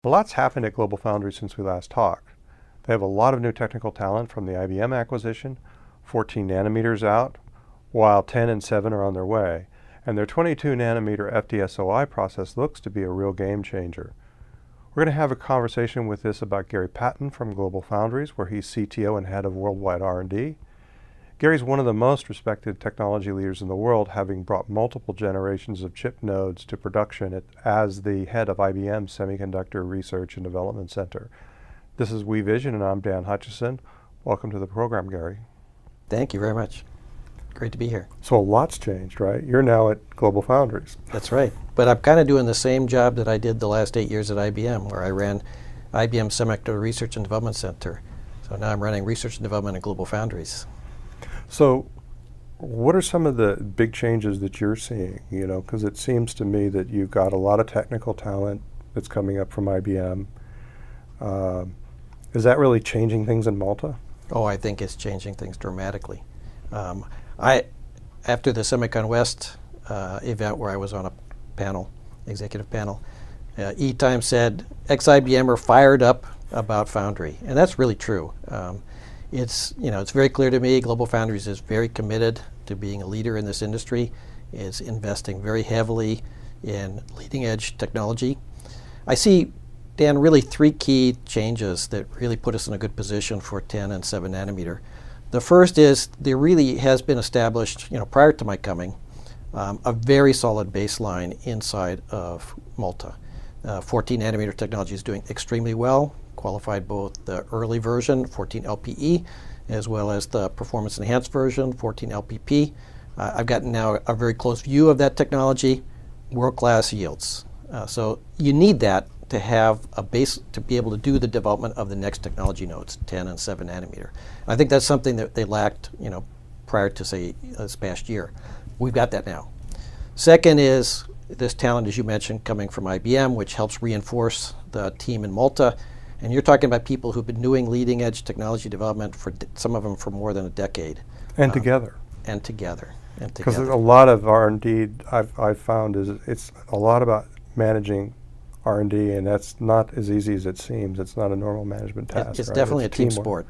A lot's happened at GlobalFoundries since we last talked. They have a lot of new technical talent from the IBM acquisition, 14 nanometers out, while 10 and 7 are on their way. And their 22 nanometer FDSOI process looks to be a real game changer. We're going to have a conversation with this about Gary Patton from GlobalFoundries, where he's CTO and head of Worldwide R&D. Gary's one of the most respected technology leaders in the world, having brought multiple generations of chip nodes to production as the head of IBM's Semiconductor Research and Development Center. This is WeVision, and I'm Dan Hutcheson. Welcome to the program, Gary. Thank you very much. Great to be here. So a lot's changed, right? You're now at GlobalFoundries. That's right. But I'm kind of doing the same job that I did the last 8 years at IBM, where I ran IBM Semiconductor Research and Development Center. So now I'm running research and development at GlobalFoundries. So what are some of the big changes that you're seeing? You know, because it seems to me that you've got a lot of technical talent that's coming up from IBM. Is that really changing things in Malta? Oh, I think it's changing things dramatically. After the Semicon West event where I was on a panel, executive panel, E-Time said, ex-IBM are fired up about Foundry. And that's really true. It's very clear to me GlobalFoundries is very committed to being a leader in this industry, is investing very heavily in leading edge technology. I see, Dan, really three key changes that really put us in a good position for 10 and 7 nanometer. The first is there really has been established, prior to my coming, a very solid baseline inside of Malta. 14 nanometer technology is doing extremely well, qualified both the early version, 14 LPE, as well as the performance enhanced version, 14 LPP. I've gotten now a very close view of that technology, world-class yields. So you need that to have a base to be able to do the development of the next technology nodes, 10 and 7 nanometer. And I think that's something that they lacked, prior to, say, this past year. We've got that now. Second is this talent, as you mentioned, coming from IBM, which helps reinforce the team in Malta. And you're talking about people who've been doing leading edge technology development for some of them for more than a decade. And together. And together. Because a lot of R&D I've found it's a lot about managing R&D, and that's not as easy as it seems. It's not a normal management task. It's right? definitely it's a team sport.